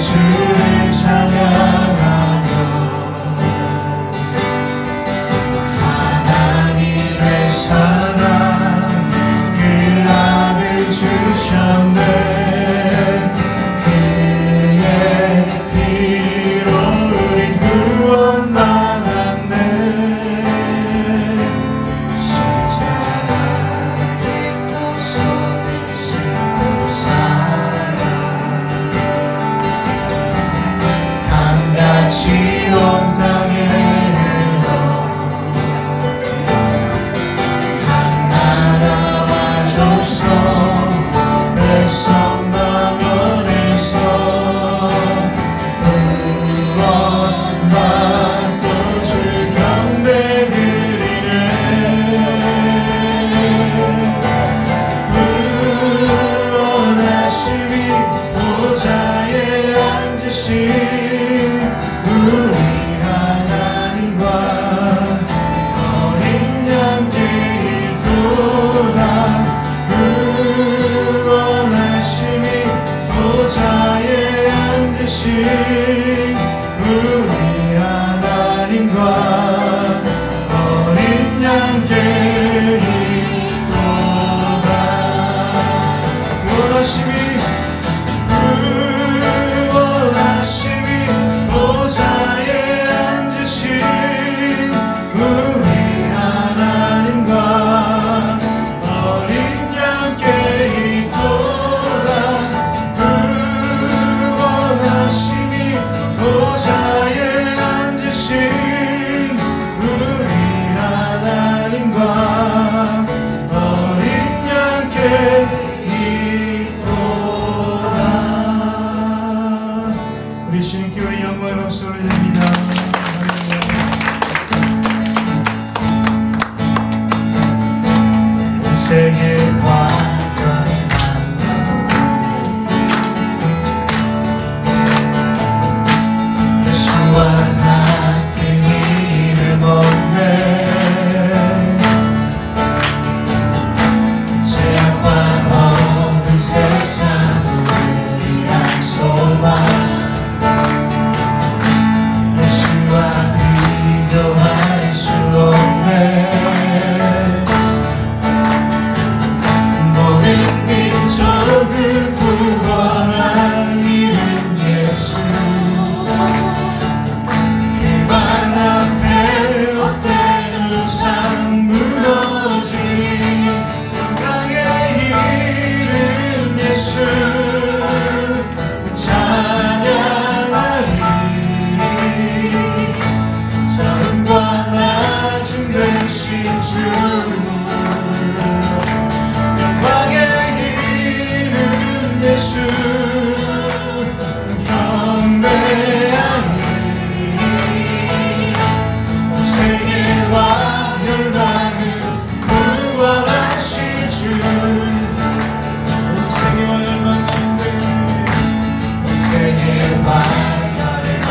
주를 찬양하며 하나님의 사랑 그 아들 주셨네. 그의 피로 우리 구원 받았네. 십자가에서 쏟으신 사랑 한같이 온 땅에 흘러 한 나라와 족속 백성 방언에서 구원받고 주 경배드리네. 구원하심이 보좌에 앉으신 우리 하나님과 어린 양께 있도다. 구원하심이 보좌에 앉으신 우리 하나님과 어린 양께 있도다. 구원하심이 보좌에 앉으신 우리 하나님과 어린 양께 있도다. 구원하심이 보좌에 앉으신 우리 하나님과 어린 양께 있도다. 우리 주님께 우리 영광의 박수 올려드립니다. 이 세계와 예수와 같은 이름 없네. 죄악과 어두운 세상 우리란 소망 예수와 비교할 수 없네. 모든 민족을 구원할 이름 예수. 그 발 앞에 헛된 우상 무너지니 영광의 이름 예수 찬양하리. 처음과 나중 되신 주 영광의 이름 예수 경배하리. 온 세계와 열방을 구원하신 주. 온 세계와 열방 가운데 온 세계와 열방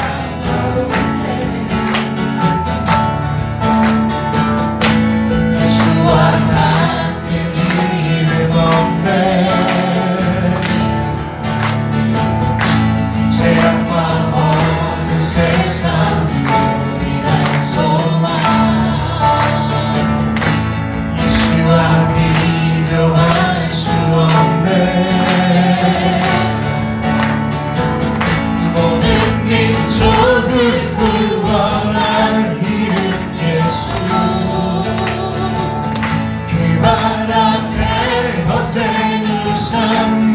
예수와 같은 이름 없네. 죄악과 어두운 세상 우리란 소망 예수와 비교할 수 없네. 모든 민족을 구원할 이름 예수. 그 발 앞에 헛된 우상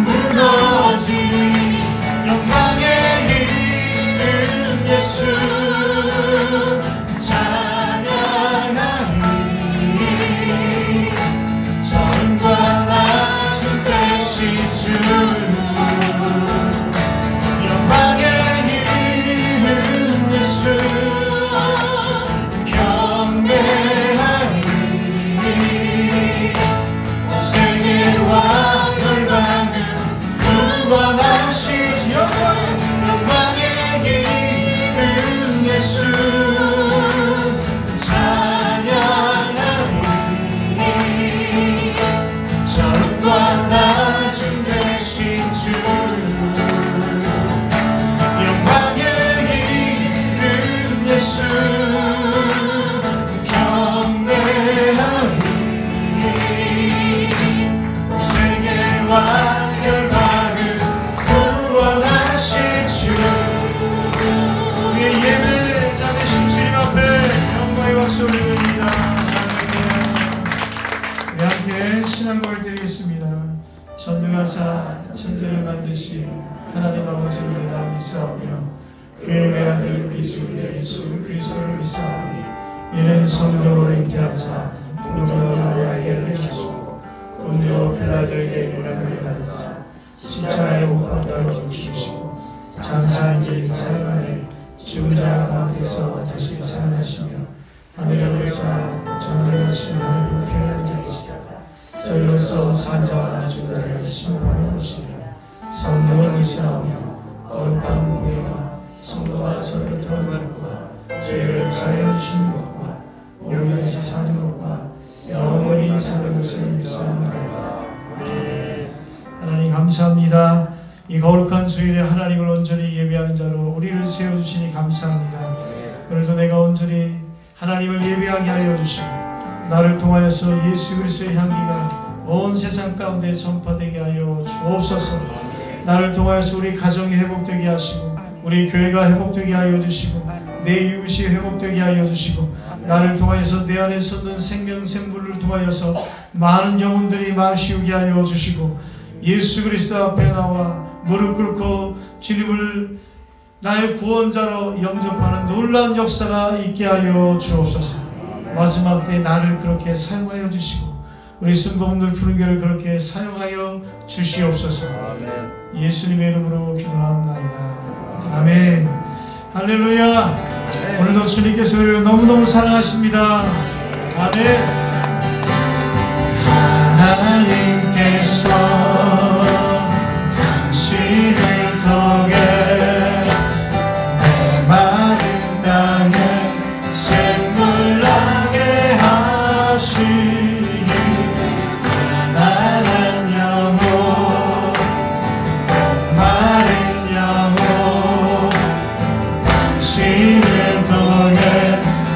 무너지니 영광의 이름 예수 찬양하리. 처음과 나중 되신 주 영광의 이름 예수 경배하리. 온 세계와 열방을 구원하시지 영광의 이름 박수 올려드립니다. 우리 함께 신앙고백 드리겠습니다. 전능하사 천지를 만드신 하나님 아버지를 내가 믿사오며 그의 외아들 우리 주 예수 그리스도를 믿사오니 이는 성령으로 잉태하사 본적으로 알게 하시고 본디오 빌라도에게 고난을 받으사 십자가에 못 박혀 죽으시고 장사한 지 4일 만에 죽은 자 가운데서 다시 살아나시며 하늘에 오르사 전능하신 하나님의 편한 자이시다가 저희로서 산자와 죽은 자를 심판하는 것이라. 성령을 믿사오며 거룩한 공예와 성도가 서로를 도와주는 것과 죄를 사하여 주시는 것과 영원히 사는 것과 영원히 사는 것을 믿사옵나이다. 아멘. 하나님 감사합니다. 이 거룩한 주일에 하나님을 온전히 예배하는 자로 우리를 세워주시니 감사합니다. 오늘도 내가 온전히 하나님을 예배하게 하여 주시고 나를 통하여서 예수 그리스도의 향기가 온 세상 가운데 전파되게 하여 주옵소서. 나를 통하여서 우리 가정이 회복되게 하시고 우리 교회가 회복되게 하여 주시고 내 이웃이 회복되게 하여 주시고 나를 통하여서 내 안에 솟는 생명 생물을 통하여서 많은 영혼들이 마시우게 하여 주시고 예수 그리스도 앞에 나와 무릎 꿇고 주님을 나의 구원자로 영접하는 놀라운 역사가 있게 하여 주옵소서. 마지막 때 나를 그렇게 사용하여 주시고 우리 순복음들 푸른교를 그렇게 사용하여 주시옵소서. 예수님의 이름으로 기도합나이다. 아멘. 할렐루야. 오늘도 주님께서 우리를 너무너무 사랑하십니다. 아멘. 하나님께서 당신을 통해 메마른 땅에 샘물 나게 하시니 가난한 영혼 마른 영혼 당신을 통해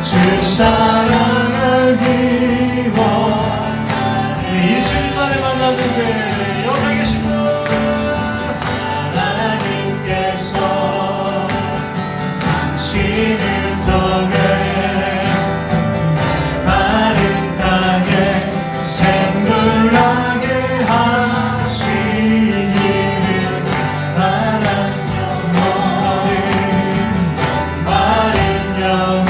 주 사랑을 기워. 일주일 만에 만났는데 여기 계신 분 하나님께서 당신을 통해 마른 땅에 샘물 나게 하시니 가난한 영혼을 마른 영혼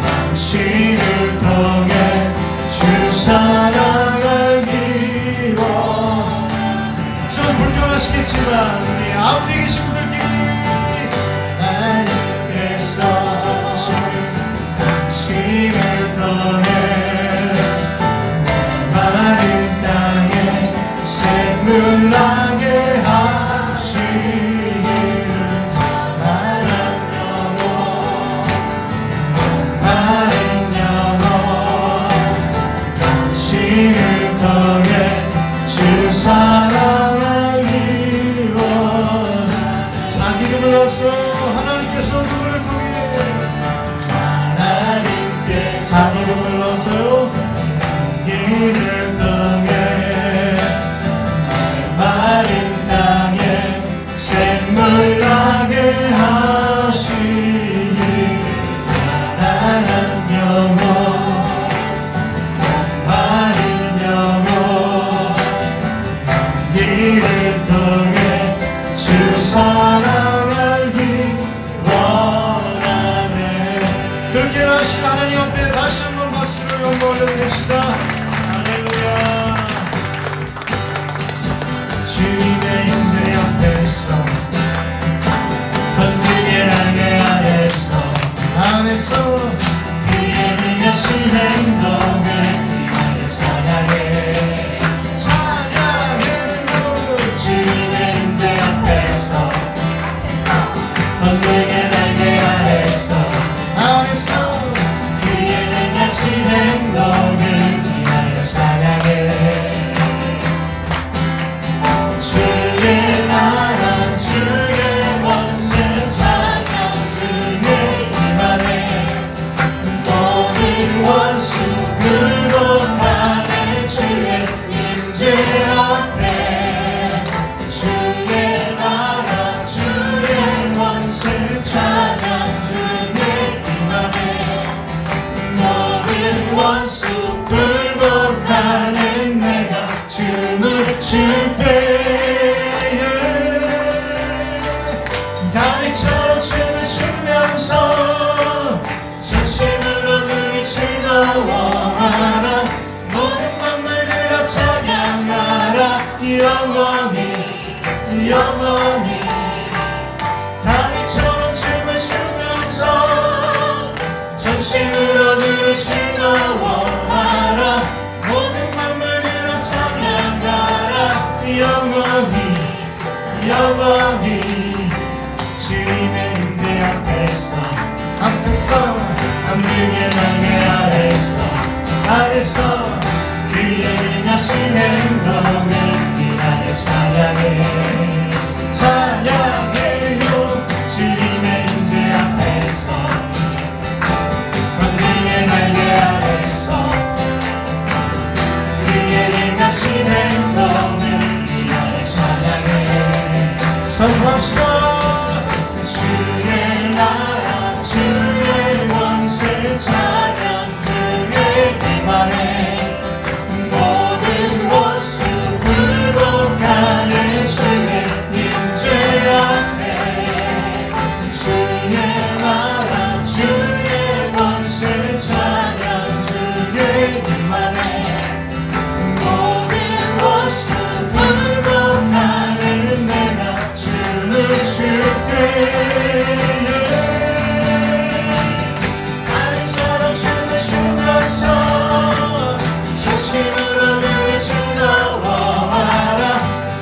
당신을 통해 주 사랑을 기워. 좀 불편하시겠지만 우리 아우디 계신 분들끼리 하나님께서 당신을 통해 마른 땅에 샘물 나게 하시기를 가난한 영혼 마른 영혼 당신을 통해 주 사랑을 이루어. 자기 불러서 하나님께서 누구를 통해 하나님께 자기를 불러서요 이를 통해 마른 땅에 샘물 나게 하시니 가난한 영혼 마른 영혼 이를 통해 주 사랑을 원하네. 그렇게 하신 하나님 앞에 다시 한번 박수로 영광 올려드립시다. 할렐루야. 주님의 임재 앞에서 헌금의 날개 안에서 그의 능하신 행동을 위하여 찬양해 주님의 임재 앞에서 헌금의 날개 안에서 그의 능하신 행동을 위하여 찬양해. 주의 나라 주의 권세 찬양 중에 임하네. 모든 원수 다윗처럼 춤을 추면서 진심으로 들이 즐거워하라. 모든 만물들아 찬양하라. 영원히 영원히. 다윗처럼 춤을 추면서 전심으로 들을 즐거워하라. 모든 만물들아 찬양하라. 영원히 영원히. 주님의 임재 앞에서 함께 날개 아래서 그의 행하신 행동을 인하여 찬양해요. 주님의 임재 앞에서 그의 날개 아래서 그의 행하신 행동을 인하여 찬양해. 선포합시다. 주의 나라 주의 권세 찬양 중에 임하네. 모든 원수 굴복하는 주의 임재 앞에. 주의 나라 주의 권세 찬양 중에 임하네. 모든 원수 굴복하는 내가 춤을 출 때 다윗처럼 춤을 추면서 진심으로 들이 즐거워하라.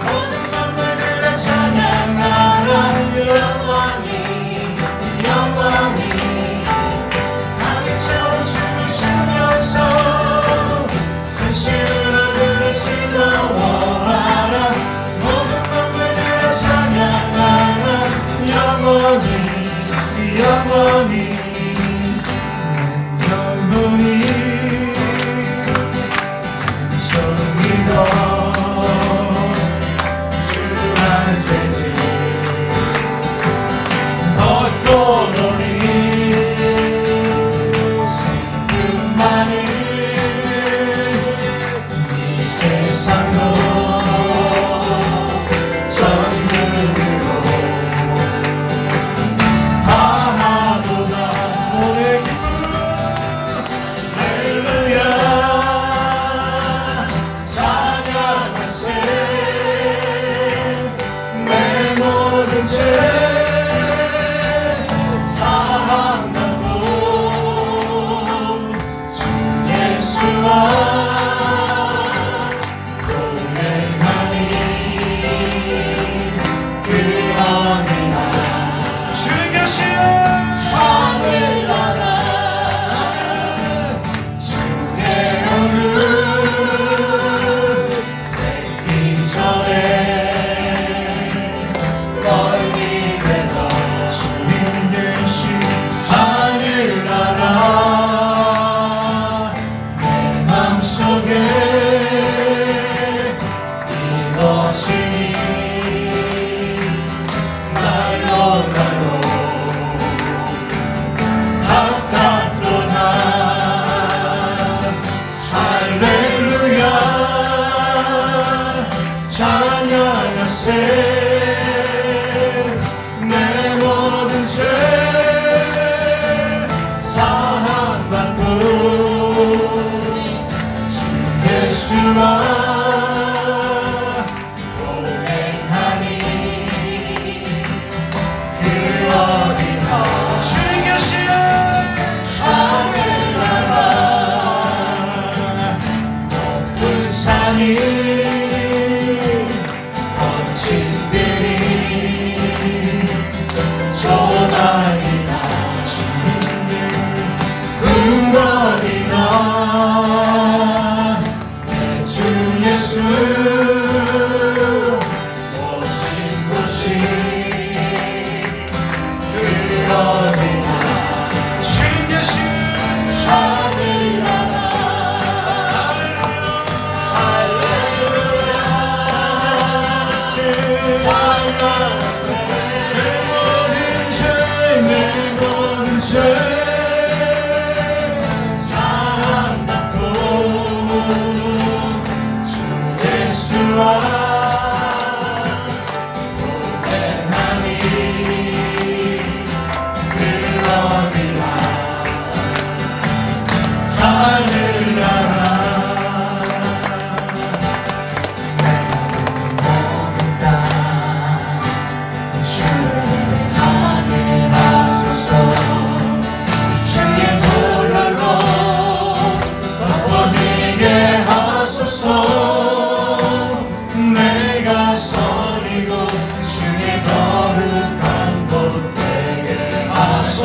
모든 만물들아 찬양하라. 영원히 영원히. 다윗처럼 춤을 추면서 진심으로 들이 즐거워하라. 모든 만물들아 찬양하라. 영원히 영원히 영원히. 정의로 주한 죄지 벚꽃놀이 생육만을 이 세상도 전능으로 하나도다.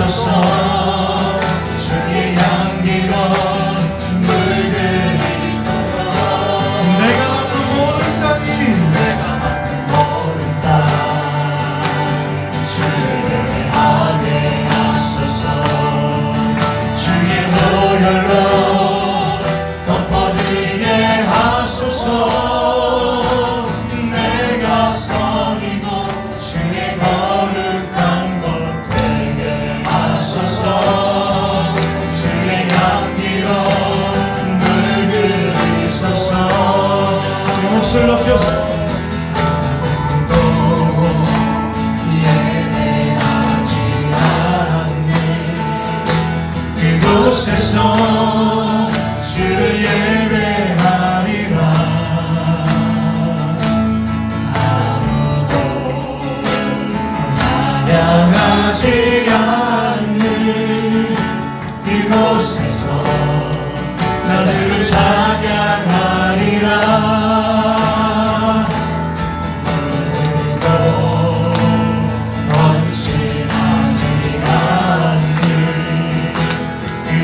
하소서. 주의 향기로 물들이도록 내가 맡은 모든 땅이 모든 땅 주를 예배하게 하소서. 주의 보혈로 덮어지게 하소서. 내가 섬이고 주의 거룩한 곳 되게 하소서. 주의 향기로 물들이소서. 우리 목소리 높여서 예배하지 않는 그곳에서 주를 예배하리라. 아무도 찬양하지 않는 그곳에서 나를 찬양하리라.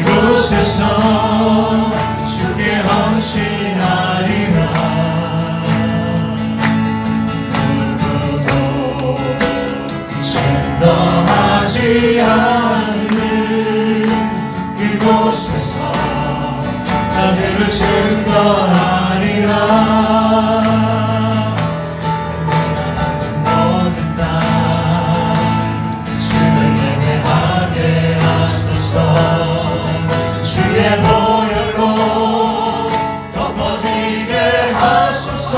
그곳에서 주께 헌신하리라. 누구도 증거하지 않는 그곳에서 나를 증거하리라. 모든 땅 주를 예배하게 하소서. 주의 보혈로 덮어지게 하소서.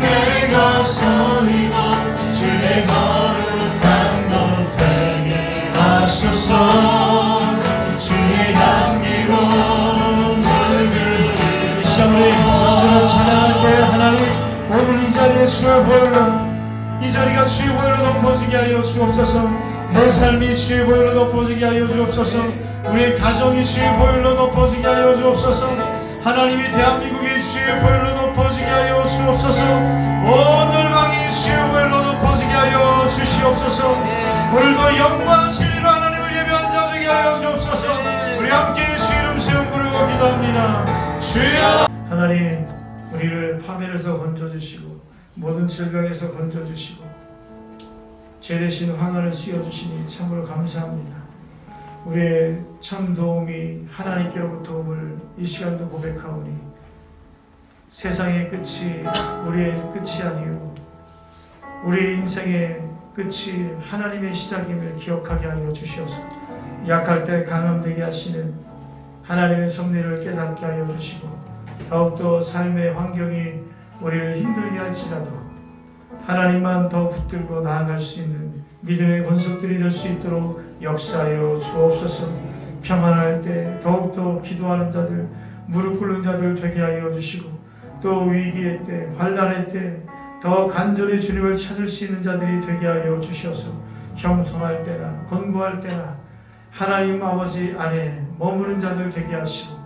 내가 섬이고 주의 거룩한 곳 되게 하소서. 주의 향기로 물들이소서. 이 시간에 하나님을 찬양할 때 하나님 오늘 이 자리에 주의 보혈로 이 자리가 주의 보혈로 덮어지게 하여 주옵소서. 내 삶이 주의 보혈로 덮어지게 하여 주옵소서. 우리의 가정이 주의 보혈로 덮어지게 하여 주옵소서. 하나님이 대한민국이 주의 보혈로 덮어지게 하여 주옵소서. 온 열방이 주의 보혈로 덮어지게 하여 주시옵소서. 오늘도 영광 진리로 하나님을 예배하는 자 되게 하여 주옵소서. 우리 함께 주 이름 세움 부르고 기도합니다. 주여. 하나님 우리를 파멸에서 건져주시고 모든 질병에서 건져주시고 죄 대신 황혼을 씌워주시니 참으로 감사합니다. 우리의 참 도움이 하나님께로부터 옴을 이 시간도 고백하오니 세상의 끝이 우리의 끝이 아니오 우리 인생의 끝이 하나님의 시작임을 기억하게 하여 주시옵소서. 약할 때 강함되게 하시는 하나님의 섭리를 깨닫게 하여 주시고 더욱더 삶의 환경이 우리를 힘들게 할지라도 하나님만 더 붙들고 나아갈 수 있는 믿음의 권속들이 될 수 있도록 역사하여 주옵소서. 평안할 때 더욱더 기도하는 자들, 무릎 꿇는 자들 되게 하여 주시고 또 위기의 때, 환난의 때 더 간절히 주님을 찾을 수 있는 자들이 되게 하여 주셔서 형통할 때나 권고할 때나 하나님 아버지 안에 머무는 자들 되게 하시고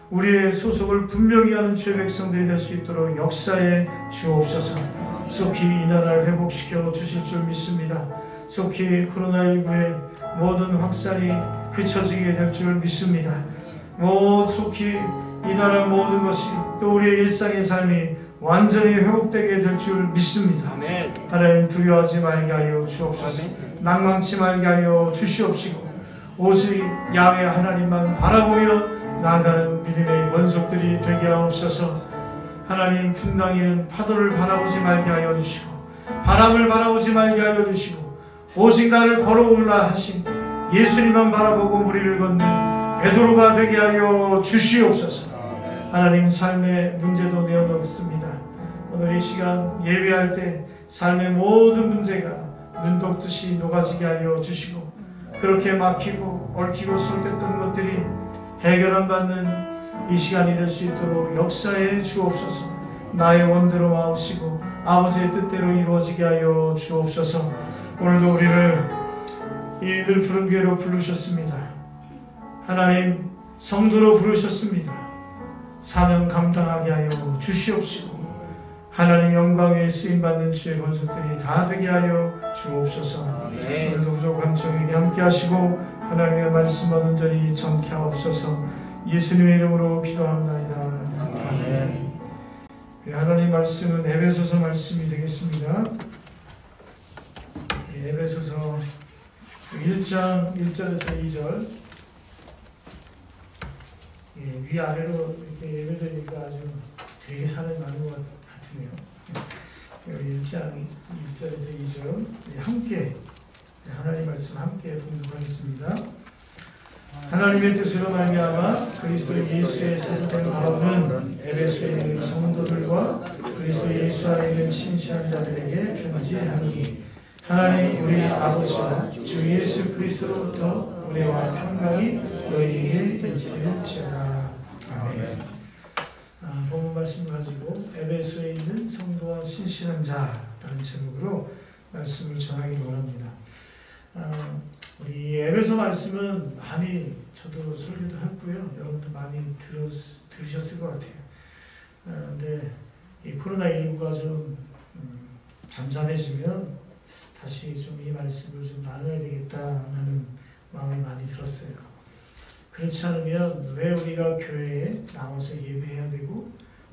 우리의 소속을 분명히 하는 주의 백성들이 될 수 있도록 역사해 주옵소서. 속히 이 나라를 회복시켜 주실 줄 믿습니다. 속히 코로나19의 모든 확산이 그쳐지게 될 줄 믿습니다. 속히 이 나라 모든 것이 또 우리의 일상의 삶이 완전히 회복되게 될 줄 믿습니다. 아멘. 하나님 두려워하지 말게 하여 주옵소서. 낭망치 말게 하여 주시옵시고 오직 야훼 하나님만 바라보며 나아가는 믿음의 원속들이 되게 하옵소서. 하나님 풍랑이는 파도를 바라보지 말게 하여 주시고 바람을 바라보지 말게 하여 주시고 오직 나를 걸어오라 하신 예수님만 바라보고 무리를 걷는 베드로가 되게 하여 주시옵소서. 하나님 삶의 문제도 내어놓습니다. 오늘 이 시간 예배할 때 삶의 모든 문제가 눈독듯이 녹아지게 하여 주시고 그렇게 막히고 얽히고 설켰던 것들이 해결 안 받는 이 시간이 될 수 있도록 역사해 주옵소서. 나의 원대로 마옵시고 아버지의 뜻대로 이루어지게 하여 주옵소서. 오늘도 우리를 이 늘 푸른 교회로 부르셨습니다. 하나님 성도로 부르셨습니다. 사명 감당하게 하여 주시옵시고 하나님 영광에 쓰임받는 주의 권속들이 다 되게 하여 주옵소서. 오늘도 부족한 종에게 함께 하시고 하나님의 말씀과 온전히 전케 하옵소서. 예수님의 이름으로 기도합나이다. 아멘. 하나님 말씀은 에베소서 말씀이 되겠습니다. 에베소서 1장 1절에서 2절. 위아래로 이렇게 예배드리니까 아주 되게 사람이 많은 것 같으네요. 1장 1절에서 2절 함께 하나님 말씀 함께 봉독하겠습니다. 하나님의 뜻으로 말미암아 그리스도 예수의 사도된 바울은 에베소에 있는 성도들과 그리스도 예수 안에 있는 신실한 자들에게 편지하노니 하나님 우리 아버지와 주 예수 그리스도로부터 은혜와 평강이 너희에게 있을지어다. 아멘. 본문 말씀을 가지고 에베소에 있는 성도와 신실한 자라는 제목으로 말씀을 전하기를 원합니다. 우리 에베소 말씀은 많이 저도 설교도 했고요. 여러분도 많이 들으셨을 것 같아요. 근데 이 코로나19가 좀 잠잠해지면 다시 좀 이 말씀을 좀 나눠야 되겠다라는 마음이 많이 들었어요. 그렇지 않으면 왜 우리가 교회에 나와서 예배해야 되고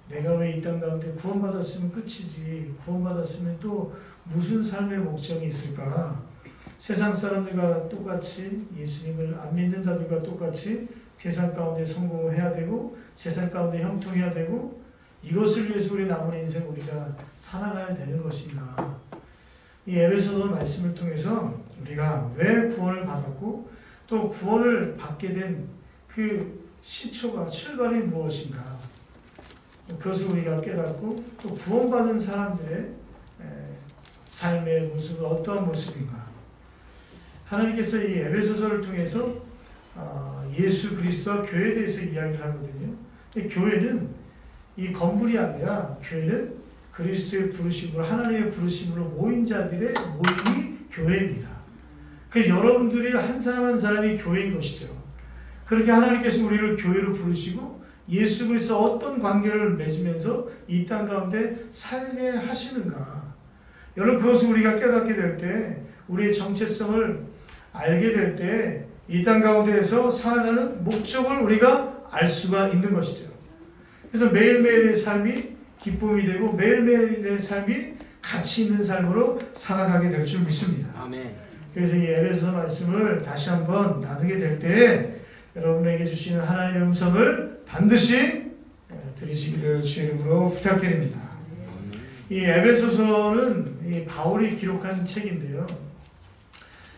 내가 왜 이 땅 가운데 구원받았으면 끝이지 구원받았으면 또 무슨 삶의 목적이 있을까? 세상 사람들과 똑같이 예수님을 안 믿는 자들과 똑같이 세상 가운데 성공을 해야 되고 세상 가운데 형통해야 되고 이것을 위해서 우리 남은 인생 우리가 살아가야 되는 것인가? 이 에베소서 말씀을 통해서 우리가 왜 구원을 받았고 또 구원을 받게 된 그 시초가 출발이 무엇인가? 그것을 우리가 깨닫고 또 구원받은 사람들의 삶의 모습은 어떠한 모습인가? 하나님께서 이 에베소서를 통해서 예수 그리스도와 교회에 대해서 이야기를 하거든요. 교회는 이 건물이 아니라 교회는 그리스도의 부르심으로 하나님의 부르심으로 모인 자들의 모임이 교회입니다. 그래서 여러분들이 한 사람 한 사람이 교회인 것이죠. 그렇게 하나님께서 우리를 교회로 부르시고 예수 그리스도와 어떤 관계를 맺으면서 이 땅 가운데 살게 하시는가. 여러분 그것을 우리가 깨닫게 될 때 우리의 정체성을 알게 될 때 이 땅 가운데에서 살아가는 목적을 우리가 알 수가 있는 것이죠. 그래서 매일매일의 삶이 기쁨이 되고 매일매일의 삶이 가치 있는 삶으로 살아가게 될 줄 믿습니다. 아멘. 그래서 이 에베소서 말씀을 다시 한번 나누게 될 때 여러분에게 주시는 하나님의 음성을 반드시 들으시기를 주의 이름으로 부탁드립니다. 이 에베소서는 이 바울이 기록한 책인데요.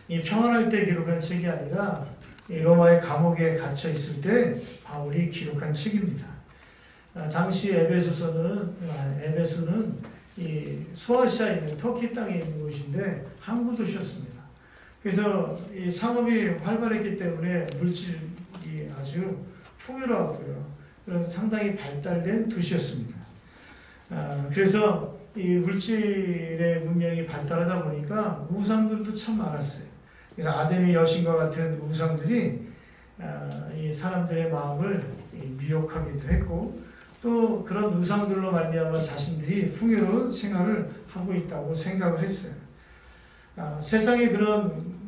이 평안할 때 기록한 책이 아니라 이 로마의 감옥에 갇혀 있을 때 바울이 기록한 책입니다. 당시 에베소는 이 소아시아에 있는 터키 땅에 있는 곳인데 항구 도시였습니다. 그래서 이 상업이 활발했기 때문에 물질이 아주 풍요로웠고요. 그래서 상당히 발달된 도시였습니다. 그래서 이 물질의 문명이 발달하다 보니까 우상들도 참 많았어요. 그래서 아데미 여신과 같은 우상들이 이 사람들의 마음을 미혹하기도 했고 또 그런 우상들로 말미암아 자신들이 풍요로운 생활을 하고 있다고 생각을 했어요. 세상의 그런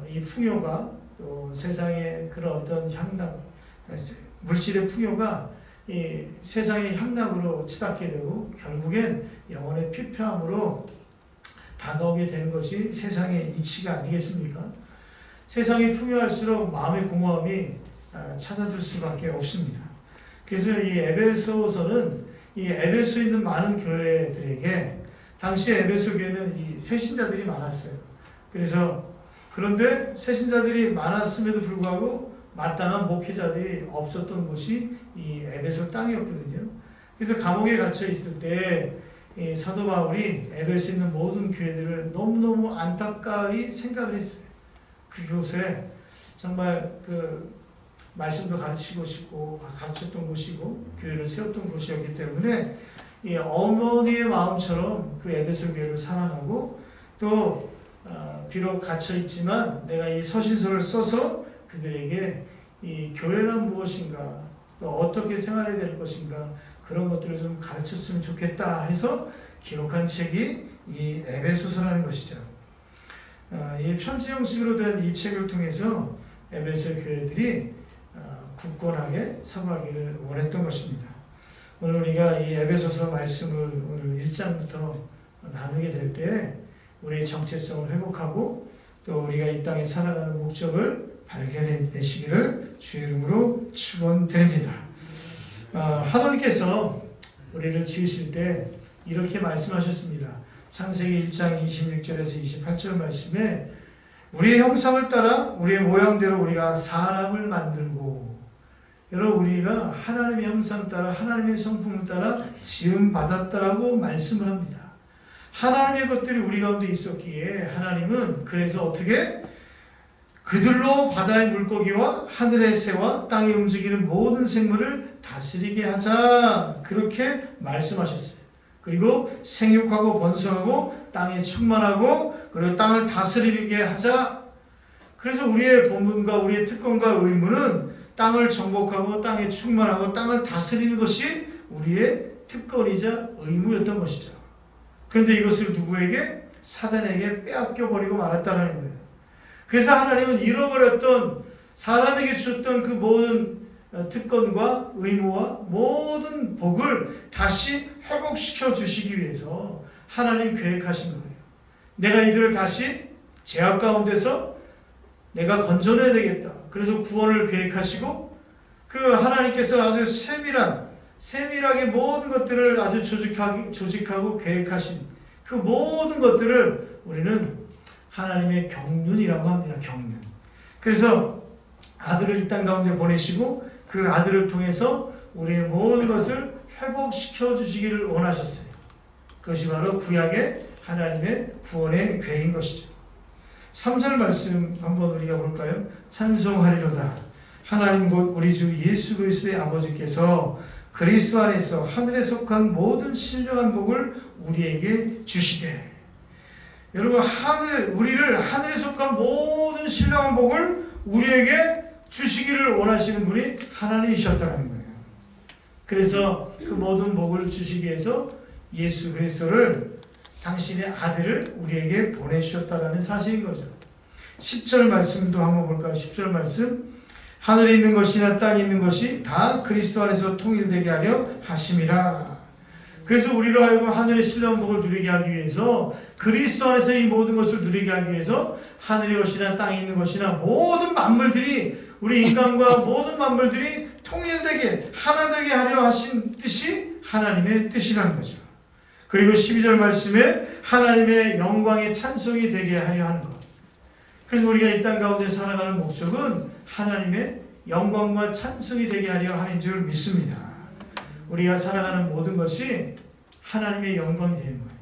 이 풍요가 또 세상의 그런 어떤 향락, 물질의 풍요가 이 세상의 향락으로 치닫게 되고 결국엔 영혼의 피폐함으로 다가오게 되는 것이 세상의 이치가 아니겠습니까? 세상이 풍요할수록 마음의 공허함이 찾아들 수밖에 없습니다. 그래서 이 에베소서는 이 에베소에 있는 많은 교회들에게 당시 에베소 교회는 이 새신자들이 많았어요. 그런데 새신자들이 많았음에도 불구하고 마땅한 목회자들이 없었던 곳이 이 에베소 땅이었거든요. 그래서 감옥에 갇혀 있을 때 이 사도 바울이 에베소에 있는 모든 교회들을 너무너무 안타까이 생각을 했어요. 그곳에 정말 그 말씀도 가르치고 싶고 가르쳤던 곳이고 교회를 세웠던 곳이었기 때문에 이 어머니의 마음처럼 그 에베소 교회를 사랑하고 또 비록 갇혀 있지만 내가 이 서신서를 써서 그들에게 이 교회란 무엇인가 또 어떻게 생활해야 될 것인가 그런 것들을 좀 가르쳤으면 좋겠다 해서 기록한 책이 이 에베소서라는 것이죠. 이 편지 형식으로 된 이 책을 통해서 에베소 교회들이 굳건하게 서가기를 원했던 것입니다. 오늘 우리가 이 에베소서 말씀을 오늘 1장부터 나누게 될 때 우리의 정체성을 회복하고 또 우리가 이 땅에 살아가는 목적을 발견해내시기를 주의 이름으로 축원드립니다. 하나님께서 우리를 지으실 때 이렇게 말씀하셨습니다. 창세기 1장 26절에서 28절 말씀에 우리의 형상을 따라 우리의 모양대로 우리가 사람을 만들고, 여러분 우리가 하나님의 형상 따라 하나님의 성품을 따라 지음 받았다라고 말씀을 합니다. 하나님의 것들이 우리 가운데 있었기에 하나님은 그래서 어떻게 그들로 바다의 물고기와 하늘의 새와 땅에 움직이는 모든 생물을 다스리게 하자, 그렇게 말씀하셨어요. 그리고 생육하고 번성하고 땅에 충만하고 그리고 땅을 다스리게 하자. 그래서 우리의 본분과 우리의 특권과 의무는 땅을 정복하고 땅에 충만하고 땅을 다스리는 것이 우리의 특권이자 의무였던 것이죠. 그런데 이것을 누구에게? 사단에게 빼앗겨버리고 말았다는 거예요. 그래서 하나님은 잃어버렸던, 사람에게 주셨던 그 모든 특권과 의무와 모든 복을 다시 회복시켜 주시기 위해서 하나님 계획하신 거예요. 내가 이들을 다시 죄악 가운데서 내가 건져내야 되겠다. 그래서 구원을 계획하시고 그 하나님께서 아주 세밀하게 모든 것들을 아주 조직하고 계획하신 그 모든 것들을 우리는 하나님의 경륜이라고 합니다. 경륜. 그래서 아들을 이 땅 가운데 보내시고 그 아들을 통해서 우리의 모든 것을 회복시켜 주시기를 원하셨어요. 그것이 바로 구약의 하나님의 구원의 계획인 것이죠. 3절 말씀 한번 우리가 볼까요? 찬송하리로다. 하나님 곧 우리 주 예수 그리스도의 아버지께서 그리스도 안에서 하늘에 속한 모든 신령한 복을 우리에게 주시되. 여러분, 우리를 하늘에 속한 모든 신령한 복을 우리에게 주시기를 원하시는 분이 하나님이셨다는 거예요. 그래서 그 모든 복을 주시기 위해서 예수 그리스도를, 당신의 아들을 우리에게 보내주셨다는 사실인 거죠. 10절 말씀도 한번 볼까요? 10절 말씀. 하늘에 있는 것이나 땅에 있는 것이 다 그리스도 안에서 통일되게 하려 하심이라. 그래서 우리로 하여금 하늘의 신령한 복을 누리게 하기 위해서, 그리스도 안에서 이 모든 것을 누리게 하기 위해서 하늘의 것이나 땅에 있는 것이나 모든 만물들이, 우리 인간과 모든 만물들이 통일되게 하나되게 하려 하신 뜻이 하나님의 뜻이라는 거죠. 그리고 12절 말씀에 하나님의 영광의 찬송이 되게 하려 하는 것. 그래서 우리가 이 땅 가운데 살아가는 목적은 하나님의 영광과 찬송이 되게 하려 하는 줄 믿습니다. 우리가 살아가는 모든 것이 하나님의 영광이 되는 거예요.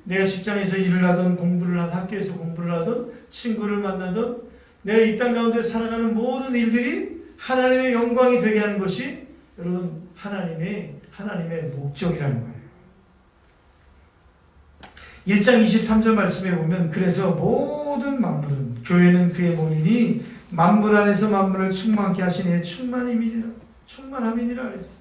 내가 직장에서 일을 하든 공부를 하든 학교에서 공부를 하든 친구를 만나든 내가 이 땅 가운데 살아가는 모든 일들이 하나님의 영광이 되게 하는 것이 여러분 하나님의 목적이라는 거예요. 1장 23절 말씀에 보면 그래서 모든 만물은 교회는 그의 몸이니 만물 안에서 만물을 충만케 하신 이의 충만함이니라 그랬어요.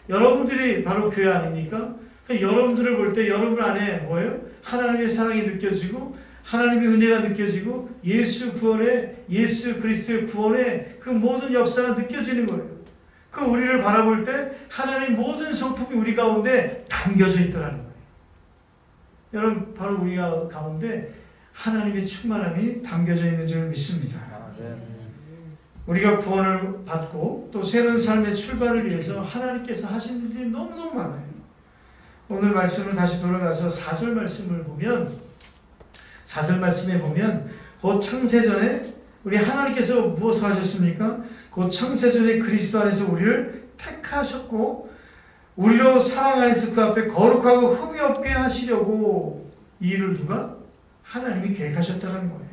여러분들이 바로 교회 아닙니까? 여러분들을 볼 때 여러분 안에 뭐예요? 하나님의 사랑이 느껴지고 하나님의 은혜가 느껴지고 예수 그리스도의 구원의 그 모든 역사가 느껴지는 거예요. 그 우리를 바라볼 때 하나님의 모든 성품이 우리 가운데 담겨져 있더라는 거예요. 여러분, 바로 우리 가운데 하나님의 충만함이 담겨져 있는 줄 믿습니다. 우리가 구원을 받고 또 새로운 삶의 출발을 위해서 하나님께서 하신 일들이 너무너무 많아요. 오늘 말씀을 다시 돌아가서 4절 말씀을 보면, 4절 말씀에 보면 곧 창세전에 우리 하나님께서 무엇을 하셨습니까? 곧 창세전에 그리스도 안에서 우리를 택하셨고 우리로 사랑 안에서 그 앞에 거룩하고 흠이 없게 하시려고 이 일을 누가? 하나님이 계획하셨다는 거예요.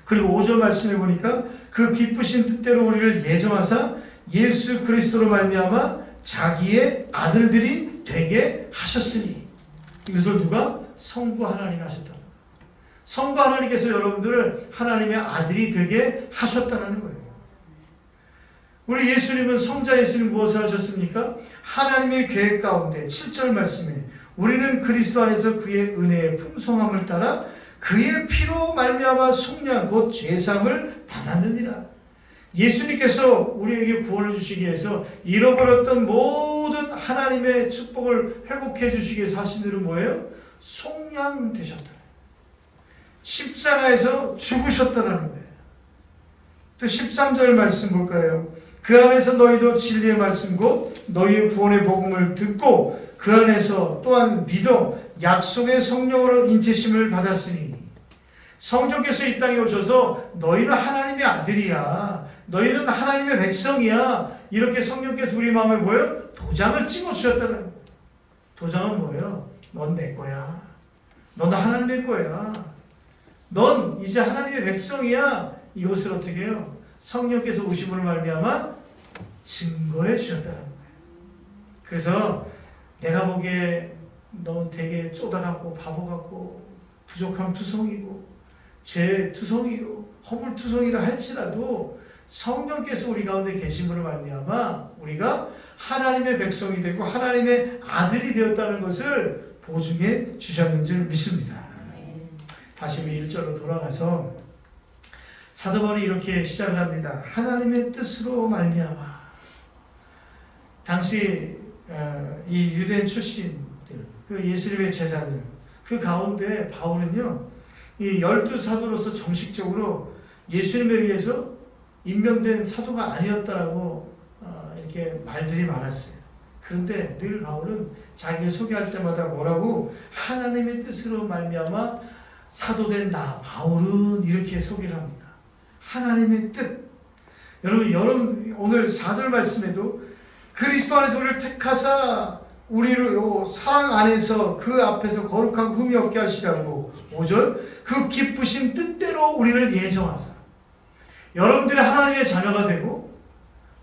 그리고 5절 말씀에 보니까 그 기쁘신 뜻대로 우리를 예정하사 예수 그리스도로 말미암아 자기의 아들들이 되게 하셨으니, 이것을 누가? 성부 하나님이 하셨다는 거예요. 성부 하나님께서 여러분들을 하나님의 아들이 되게 하셨다는 거예요. 우리 예수님은 성자 예수님 무엇을 하셨습니까? 하나님의 계획 가운데 7절 말씀에 우리는 그리스도 안에서 그의 은혜의 풍성함을 따라 그의 피로 말미암아 속량 곧 죄사함을 받았느니라. 예수님께서 우리에게 구원을 주시기 위해서 잃어버렸던 모든 하나님의 축복을 회복해 주시기 위해서 하신 일은 뭐예요? 속량되셨다. 십자가에서 죽으셨다는 거예요. 또 13절 말씀 볼까요? 그 안에서 너희도 진리의 말씀 곧 너희의 구원의 복음을 듣고 그 안에서 또한 믿어 약속의 성령으로 인치심을 받았으니. 성령께서 이 땅에 오셔서 너희는 하나님의 아들이야, 너희는 하나님의 백성이야, 이렇게 성령께서 우리 마음에 뭐예요? 도장을 찍어주셨다는 거예요. 도장은 뭐예요? 넌 내 거야, 넌 하나님의 거야, 넌 이제 하나님의 백성이야. 이것을 어떻게 해요? 성령께서 오심으로 말미암아 증거해 주셨다는 거예요. 그래서 내가 보기에 넌 되게 쪼다같고 바보 같고 부족함 투성이고 죄 투성이고 허물 투성이라 할지라도 성령께서 우리 가운데 계심으로 말미암아 우리가 하나님의 백성이 되고 하나님의 아들이 되었다는 것을 보증해 주셨는 줄 믿습니다. 다시 1절로 돌아가서 사도 바울이 이렇게 시작을 합니다. 하나님의 뜻으로 말미암아. 당시 이 유대인 출신들, 그 예수님의 제자들, 그 가운데 바울은요, 이 12사도로서 정식적으로 예수님에 의해서 임명된 사도가 아니었다라고 이렇게 말들이 많았어요. 그런데 늘 바울은 자기를 소개할 때마다 뭐라고? 하나님의 뜻으로 말미암아 사도된 나 바울은 이렇게 소개를 합니다. 하나님의 뜻. 여러분 오늘 4절 말씀에도 그리스도 안에서 우리를 택하사 우리를 사랑 안에서 그 앞에서 거룩하고 흠이 없게 하시라고 5절 그 기쁘신 뜻대로 우리를 예정하사. 여러분들이 하나님의 자녀가 되고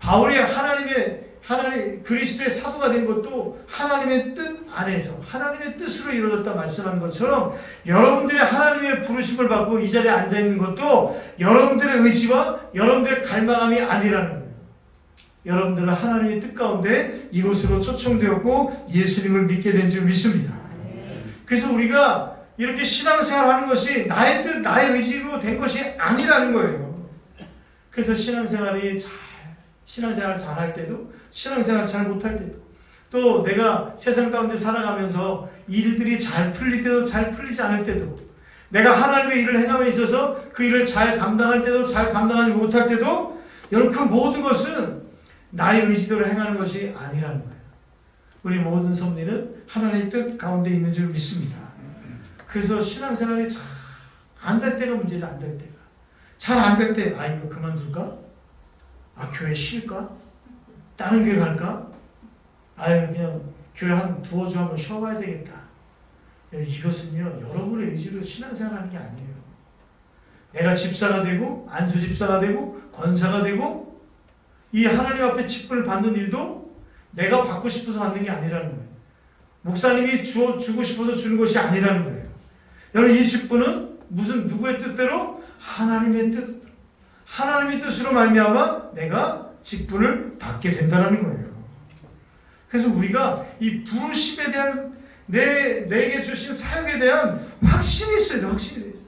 바울이 하나님 그리스도의 사도가 된 것도 하나님의 뜻 안에서 하나님의 뜻으로 이루어졌다 말씀하는 것처럼 여러분들이 하나님의 부르심을 받고 이 자리에 앉아 있는 것도 여러분들의 의지와 여러분들의 갈망함이 아니라는 거예요. 여러분들은 하나님의 뜻 가운데 이곳으로 초청되었고 예수님을 믿게 된 줄 믿습니다. 그래서 우리가 이렇게 신앙생활하는 것이 나의 뜻, 나의 의지로 된 것이 아니라는 거예요. 그래서 신앙생활을 잘 할 때도 신앙생활 잘 못할 때도 또 내가 세상 가운데 살아가면서 일들이 잘 풀릴 때도 잘 풀리지 않을 때도 내가 하나님의 일을 행함에 있어서 그 일을 잘 감당할 때도 잘 감당하지 못할 때도 여러분 그 모든 것은 나의 의지대로 행하는 것이 아니라는 거예요. 우리 모든 섭리는 하나님의 뜻 가운데 있는 줄 믿습니다. 그래서 신앙생활이 잘 안 될 때가 문제죠. 안 될 때가. 잘 안 될 때 이거 그만둘까? 교회 쉴까? 다른 교회 갈까? 그냥 교회 한 두어 주 한번 쉬어봐야 되겠다. 이것은요, 여러분의 의지로 신앙생활 하는 게 아니에요. 내가 집사가 되고, 안수 집사가 되고, 권사가 되고, 이 하나님 앞에 직분을 받는 일도 내가 받고 싶어서 받는 게 아니라는 거예요. 목사님이 주고 싶어서 주는 것이 아니라는 거예요. 여러분, 이 직분은 무슨 누구의 뜻대로? 하나님의 뜻. 하나님의 뜻으로 말미암아 내가 직분을 받게 된다는 거예요. 그래서 우리가 이 부르심에 대한 내게 주신 사역에 대한 확신이 있어야 돼요. 확신이 있어요.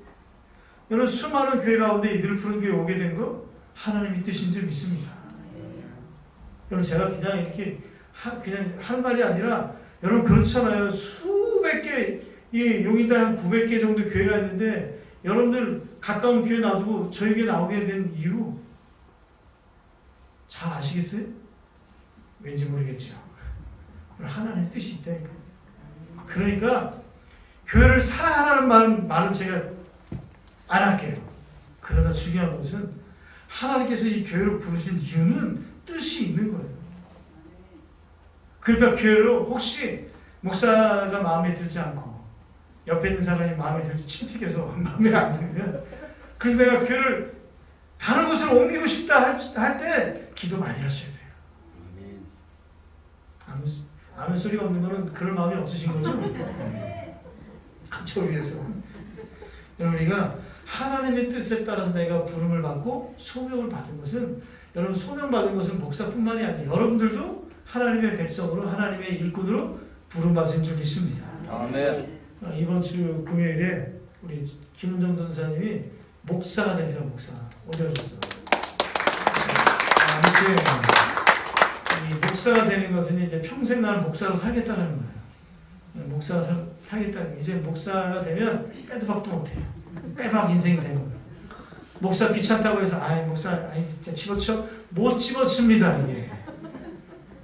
여러분 수많은 교회 가운데 이들을 푸른 교회 오게 된 거 하나님의 뜻인 줄 믿습니다. 여러분 제가 그냥 이렇게 그냥 할 말이 아니라 여러분 그렇잖아요. 수백 개, 이 용인당에 한 900개 정도 교회가 있는데 여러분들 가까운 교회 놔두고 저희 교회 나오게 된 이유 잘 아시겠어요? 왠지 모르겠죠. 하나님의 뜻이 있다니까요. 그러니까 교회를 사랑하라는 말은 제가 안 할게요. 그러나 중요한 것은 하나님께서 이 교회로 부르신 이유는 뜻이 있는 거예요. 그러니까 교회로 혹시 목사가 마음에 들지 않고 옆에 있는 사람이 마음에 들지 침튀겨서 마음에 안 들면 그래서 내가 교회를 다른 곳으로 옮기고 싶다 할 때 기도 많이 하셔야 돼요. 아멘 소리가 없는 거는 그럴 마음이 없으신 거죠? 네. 저 위해서 여러분 우리가 하나님의 뜻에 따라서 내가 부름을 받고 소명을 받은 것은 여러분 소명받은 것은 목사뿐만이 아니에요. 여러분들도 하나님의 백성으로 하나님의 일꾼으로 부름받은 줄 믿습니다. 아멘. 이번 주 금요일에 우리 김은정 전사님이 목사가 됩니다. 목사. 어디 가셨어? 아무튼 이 목사가 되는 것은 이제 평생 나는 목사로 살겠다는 거예요. 목사가 살겠다는 거예요. 이제 목사가 되면 빼도 박도 못해요. 빼박 인생이 되는 거예요. 목사 귀찮다고 해서 목사 진짜 집어쳐 못 집어칩니다. 이게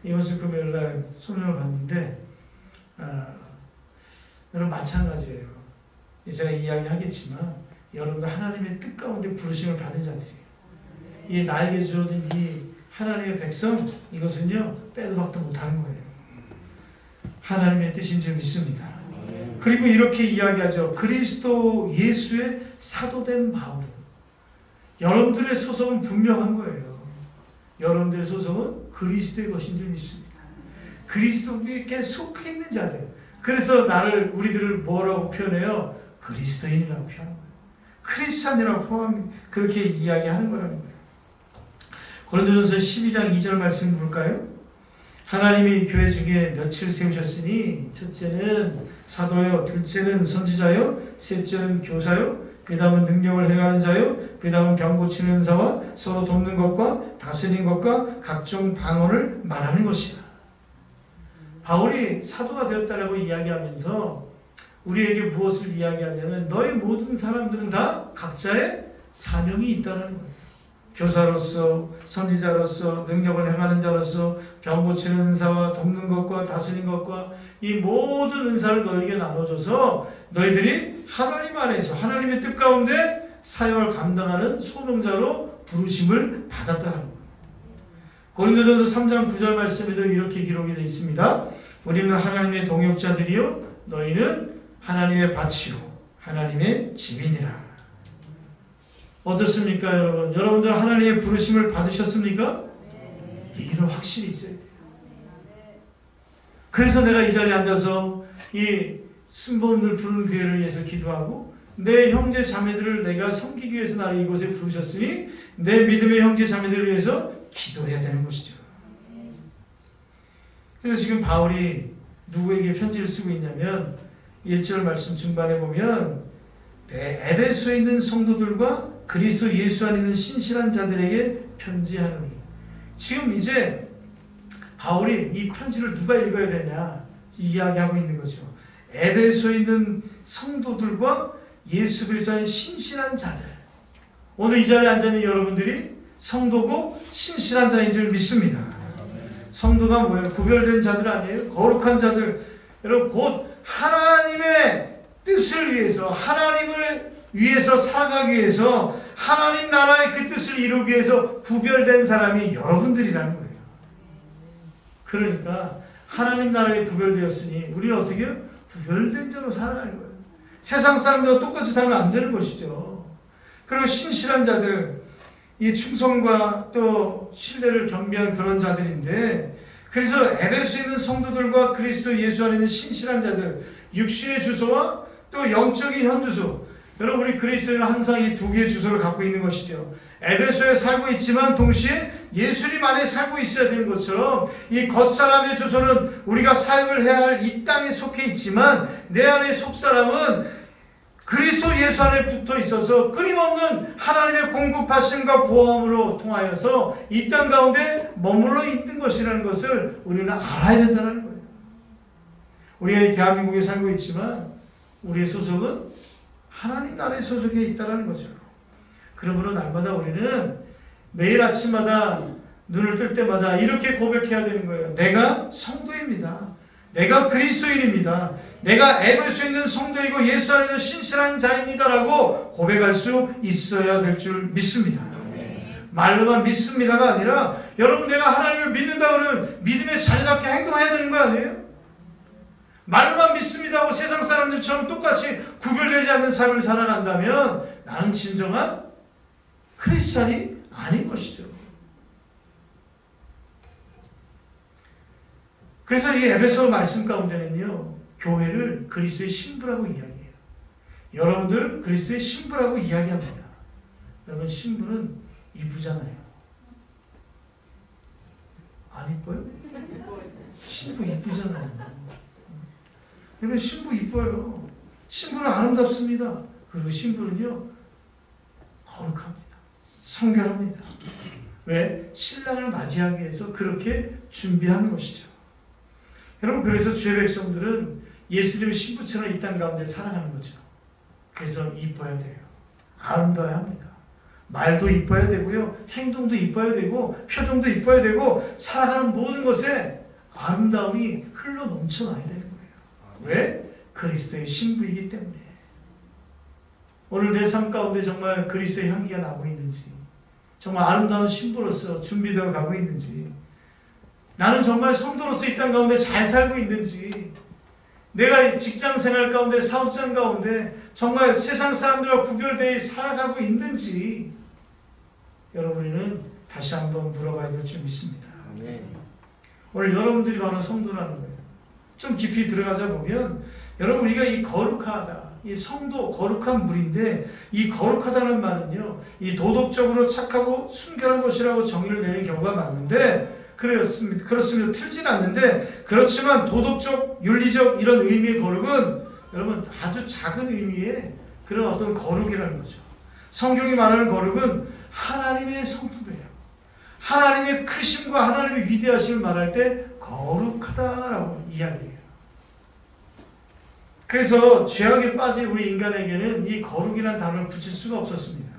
이번 주 금요일 날 소명을 받는데 여러분 마찬가지예요. 제가 이야기하겠지만 여러분도 하나님의 뜻 가운데 부르심을 받은 자들이에요. 이 나에게 주어진 이 하나님의 백성 이것은요 빼도 박도 못하는 거예요. 하나님의 뜻인 줄 믿습니다. 그리고 이렇게 이야기하죠. 그리스도 예수의 사도된 바울은 여러분들의 소속은 분명한 거예요. 여러분들의 소속은 그리스도의 것인 줄 믿습니다. 그리스도께 속해 있는 자들. 그래서 우리들을 뭐라고 표현해요? 그리스도인이라고 표현하는 거예요. 크리스찬이라고 그렇게 이야기하는 거라는 거예요. 고린도전서 12장 2절 말씀 볼까요? 하나님이 교회 중에 몇을 세우셨으니 첫째는 사도요, 둘째는 선지자요, 셋째는 교사요, 그 다음은 능력을 행하는 자요, 그 다음은 병 고치는 은사와 서로 돕는 것과 다스리는 것과 각종 방언을 말하는 것이다. 바울이 사도가 되었다라고 이야기하면서 우리에게 무엇을 이야기하냐면 너희 모든 사람들은 다 각자의 사명이 있다는 거예요. 교사로서, 선지자로서, 능력을 행하는 자로서, 병 고치는 은사와 돕는 것과 다스리는 것과 이 모든 은사를 너에게 나눠줘서 너희들이 하나님 안에서 하나님의 뜻 가운데 사역을 감당하는 소명자로 부르심을 받았다는 거예요. 고린도전서 3장 9절 말씀에도 이렇게 기록이 되어 있습니다. 우리는 하나님의 동역자들이요 너희는 하나님의 밭이요 하나님의 집이니라. 어떻습니까 여러분? 여러분들 하나님의 부르심을 받으셨습니까? 이런 확실히 있어야 돼요. 그래서 내가 이 자리에 앉아서 이 순복음을 부르는 교회를 위해서 기도하고 내 형제 자매들을 내가 섬기기 위해서 나를 이곳에 부르셨으니 내 믿음의 형제 자매들을 위해서 기도해야 되는 것이죠. 그래서 지금 바울이 누구에게 편지를 쓰고 있냐면 1절 말씀 중반에 보면 에베소에 있는 성도들과 그리스도 예수 안에 있는 신실한 자들에게 편지하노니. 지금 이제 바울이 이 편지를 누가 읽어야 되냐 이야기하고 있는 거죠. 에베소에 있는 성도들과 예수 그리스도 안에 신실한 자들. 오늘 이 자리에 앉아있는 여러분들이 성도고 신실한 자인 줄 믿습니다. 성도가 뭐예요? 구별된 자들 아니에요? 거룩한 자들. 여러분 곧 하나님의 뜻을 위해서 하나님을 위해서 살아가기 위해서 하나님 나라의 그 뜻을 이루기 위해서 구별된 사람이 여러분들이라는 거예요. 그러니까 하나님 나라에 구별되었으니 우리는 어떻게 해요? 구별된 자로 살아가는 거예요. 세상 사람들과 똑같이 살면 안 되는 것이죠. 그리고 신실한 자들, 이 충성과 또 신뢰를 겸비한 그런 자들인데 그래서 에베소에 있는 성도들과 그리스도 예수 안에 있는 신실한 자들, 육신의 주소와 또 영적인 현주소. 여러분 우리 그리스도인은 항상 이 두 개의 주소를 갖고 있는 것이죠. 에베소에 살고 있지만 동시에 예수님 안에 살고 있어야 되는 것처럼 이 겉사람의 주소는 우리가 사역을 해야 할 이 땅에 속해 있지만 내 안에 속사람은 그리스도 예수 안에 붙어 있어서 끊임없는 하나님의 공급하심과 보험으로 통하여서 이 땅 가운데 머물러 있는 것이라는 것을 우리는 알아야 된다는 거예요. 우리가 대한민국에 살고 있지만 우리의 소속은 하나님 나라에 소속해 있다는 거죠. 그러므로 날마다 우리는 매일 아침마다 눈을 뜰 때마다 이렇게 고백해야 되는 거예요. 내가 성도입니다. 내가 그리스도인입니다. 내가 에베소에 있는 성도이고 예수 안에 있는 신실한 자입니다라고 고백할 수 있어야 될 줄 믿습니다. 말로만 믿습니다가 아니라 여러분 내가 하나님을 믿는다 그러면 믿음의 자녀답게 행동해야 되는 거 아니에요? 말로만 믿습니다 하고 세상 사람들처럼 똑같이 구별되지 않는 삶을 살아간다면 나는 진정한 크리스찬이 아닌 것이죠. 그래서 이 에베소 말씀 가운데는요 교회를 그리스도의 신부라고 이야기해요. 여러분들 그리스도의 신부라고 이야기합니다. 여러분 신부는 이부잖아요. 안 이뻐요? 신부 이쁘잖아요. 여러분 신부 이뻐요. 신부는 아름답습니다. 그리고 신부는요 거룩합니다. 성결합니다. 왜? 신랑을 맞이하기 위해서 그렇게 준비하는 것이죠. 여러분 그래서 주의 백성들은 예수님의 신부처럼 이 땅 가운데 살아가는 거죠. 그래서 이뻐야 돼요. 아름다워야 합니다. 말도 이뻐야 되고요. 행동도 이뻐야 되고 표정도 이뻐야 되고 살아가는 모든 것에 아름다움이 흘러 넘쳐나야 되는 거예요. 왜? 그리스도의 신부이기 때문에. 오늘 내 삶 가운데 정말 그리스도의 향기가 나고 있는지, 정말 아름다운 신부로서 준비되어 가고 있는지, 나는 정말 성도로서 이 땅 가운데 잘 살고 있는지, 내가 직장생활 가운데 사업장 가운데 정말 세상 사람들과 구별되어 살아가고 있는지 여러분은 다시 한번 물어봐야 될 줄 믿습니다. 아멘. 오늘 여러분들이 바로 성도라는 거예요. 좀 깊이 들어가자 보면 여러분 우리가 이 거룩하다, 이 성도 거룩한 물인데 이 거룩하다는 말은요 이 도덕적으로 착하고 순결한 것이라고 정의를 내는 경우가 많은데 그렇습니다. 틀진 않는데 그렇지만 도덕적, 윤리적 이런 의미의 거룩은 여러분 아주 작은 의미의 그런 어떤 거룩이라는 거죠. 성경이 말하는 거룩은 하나님의 성품이에요. 하나님의 크심과 하나님의 위대하심을 말할 때 거룩하다라고 이야기해요. 그래서 죄악에 빠진 우리 인간에게는 이 거룩이라는 단어를 붙일 수가 없었습니다.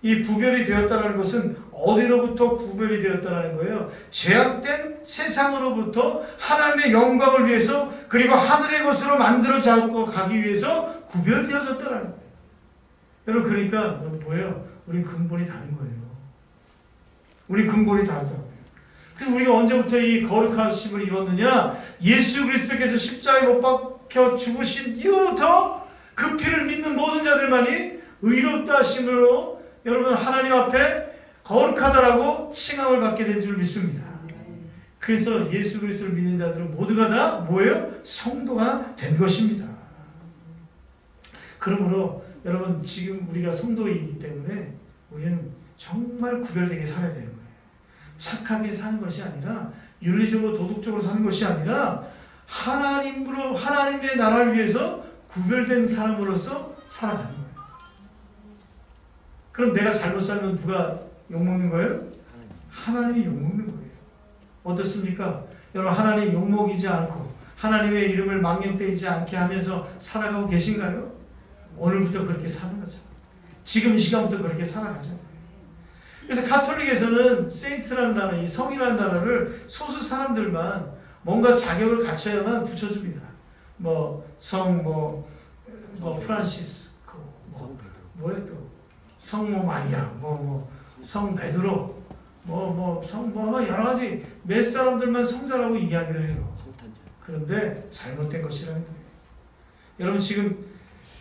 이 구별이 되었다는 것은 어디로부터 구별이 되었다는 거예요? 죄악된 세상으로부터 하나님의 영광을 위해서 그리고 하늘의 것으로 만들어 가기 위해서 구별되어졌다는 거예요. 여러분 그러니까 뭐예요? 우리 근본이 다른 거예요. 우리 근본이 다르다고요. 그래서 우리가 언제부터 이 거룩하심을 입었느냐? 예수 그리스도께서 십자가에 못 박혀 죽으신 이후부터 그 피를 믿는 모든 자들만이 의롭다 하심으로 여러분 하나님 앞에 거룩하다라고 칭함을 받게 된 줄 믿습니다. 그래서 예수 그리스도를 믿는 자들은 모두가 다 뭐예요? 성도가 된 것입니다. 그러므로 여러분 지금 우리가 성도이기 때문에 우리는 정말 구별되게 살아야 되는 거예요. 착하게 사는 것이 아니라 윤리적으로 도덕적으로 사는 것이 아니라 하나님으로 하나님의 나라를 위해서 구별된 사람으로서 살아가는 거예요. 그럼 내가 잘못 살면 누가 욕먹는 거예요? 하나님이 욕먹는 거예요. 어떻습니까? 여러분 하나님 욕먹이지 않고 하나님의 이름을 망령되지 않게 하면서 살아가고 계신가요? 오늘부터 그렇게 사는 거죠. 지금 이 시간부터 그렇게 살아가죠. 그래서 가톨릭에서는 세인트라는 단어, 이 성이라는 단어를 소수 사람들만 뭔가 자격을 갖춰야만 붙여줍니다. 프란시스코, 뭐에 또 성모 마리아, 성 베드로, 여러 가지 몇 사람들만 성자라고 이야기를 해요. 그런데 잘못된 것이라는 거예요. 여러분 지금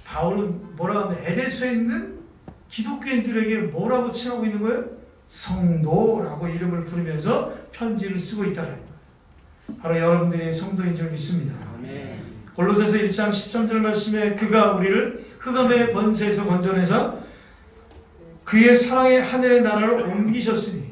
바울은 뭐라고 하면 에베소에 있는 기독교인들에게 뭐라고 칭하고 있는 거예요? 성도라고 이름을 부르면서 편지를 쓰고 있다는 거예요. 바로 여러분들이 성도인 줄 믿습니다. 아멘. 골로새서 1장 13절 말씀에 그가 우리를 흑암의 권세에서 건져내서 그의 사랑의 하늘의 나라를 옮기셨으니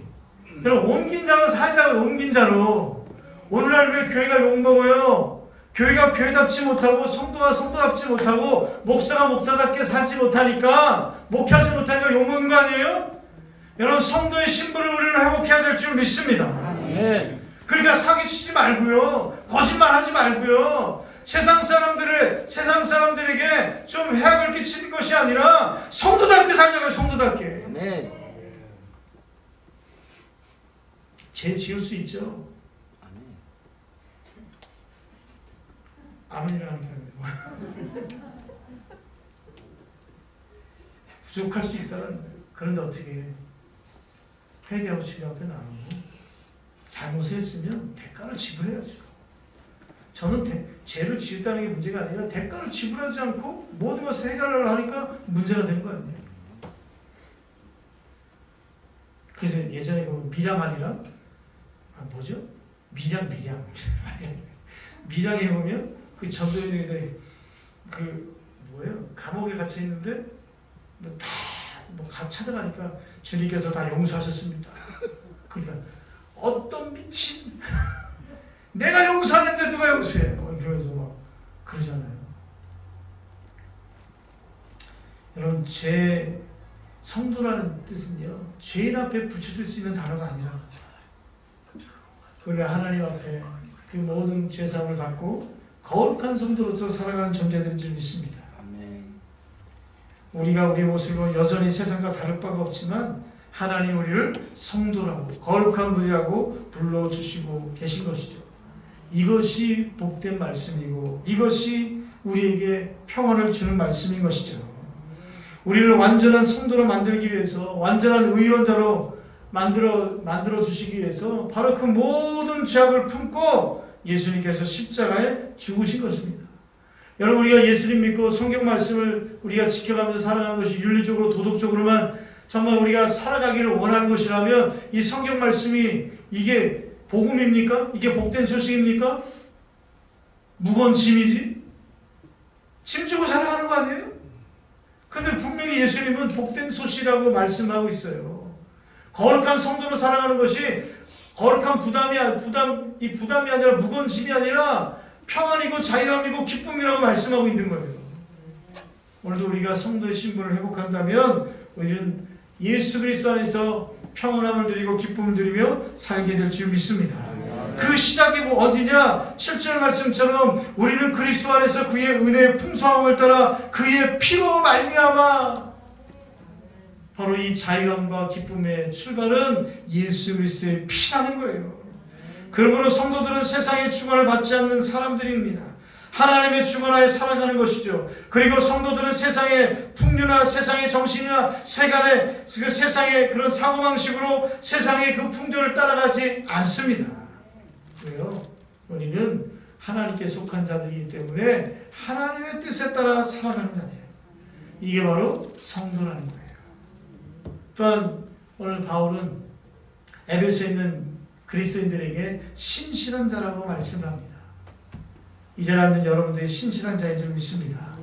여러분 옮긴 자로 살자고 옮긴 자로 오늘날 왜 교회가 욕먹어요? 교회가 교회답지 못하고 성도가 성도답지 못하고 목사가 목사답게 살지 못하니까 목회하지 못하니까 욕먹는 거 아니에요? 여러분 성도의 신분을 우리는 회복해야 될 줄 믿습니다. 네. 그러니까 사기치지 말고요. 거짓말하지 말고요. 세상 사람들에게 좀 해악을 끼치는 것이 아니라 성도답게 살자고요. 성도답게. 네. 죄 지을 수 있죠. 아멘이라는 게 부족할 수 있다는 거예요. 그런데 어떻게 회개하고 주님 앞에 나오고 잘못을 했으면 대가를 지불해야죠. 저는 죄를 지었다는 게 문제가 아니라 대가를 지불하지 않고 모든 것을 해결하려고 하니까 문제가 되는 거 아니에요. 그래서 예전에 그 미량아리랑 미량에 보면 그 전도인들이 감옥에 갇혀 있는데 찾아가니까 주님께서 다 용서하셨습니다. 그러니까 어떤 미친 내가 용서하는데 누가 용서해? 그러면서 막 그러잖아요. 여러분, 죄, 성도라는 뜻은요, 죄인 앞에 붙여줄 수 있는 단어가 아니라 우리가 하나님 앞에 그 모든 죄사함을 받고 거룩한 성도로서 살아가는 존재들인 줄 믿습니다. 우리가 우리의 모습으로 여전히 세상과 다를 바가 없지만 하나님 우리를 성도라고 거룩한 분이라고 불러주시고 계신 것이죠. 이것이 복된 말씀이고 이것이 우리에게 평안을 주는 말씀인 것이죠. 우리를 완전한 성도로 만들기 위해서, 완전한 의론자로 만들어 주시기 위해서 바로 그 모든 죄악을 품고 예수님께서 십자가에 죽으신 것입니다. 여러분, 우리가 예수님 믿고 성경 말씀을 우리가 지켜가면서 살아가는 것이 윤리적으로 도덕적으로만 정말 우리가 살아가기를 원하는 것이라면 이 성경 말씀이 이게 복음입니까? 이게 복된 소식입니까? 무거운 짐이지? 짐 지고 살아가는 거 아니에요? 근데 분명히 예수님은 복된 소식이라고 말씀하고 있어요. 거룩한 성도로 살아가는 것이 거룩한 부담이 아니라 무거운 짐이 아니라 평안이고 자유함이고 기쁨이라고 말씀하고 있는 거예요. 오늘도 우리가 성도의 신분을 회복한다면 우리는 예수 그리스도 안에서 평안함을 누리고 기쁨을 누리며 살게 될 줄 믿습니다. 그 시작이 어디냐? 7절 말씀처럼 우리는 그리스도 안에서 그의 은혜의 풍성함을 따라 그의 피로 말미암아, 바로 이 자유함과 기쁨의 출발은 예수 그리스도의 피라는 거예요. 그러므로 성도들은 세상의 주관을 받지 않는 사람들입니다. 하나님의 주관하에 살아가는 것이죠. 그리고 성도들은 세상의 풍류나 세상의 정신이나 세간의 그 세상의 그런 사고방식으로 세상의 그 풍조를 따라가지 않습니다. 왜요? 우리는 하나님께 속한 자들이기 때문에 하나님의 뜻에 따라 살아가는 자들이에요. 이게 바로 성도라는 거예요. 또한 오늘 바울은 에베소에 있는 그리스도인들에게 신실한 자라고 말씀을 합니다. 이 자리에 앉은 여러분들이 신실한 자인 줄 믿습니다.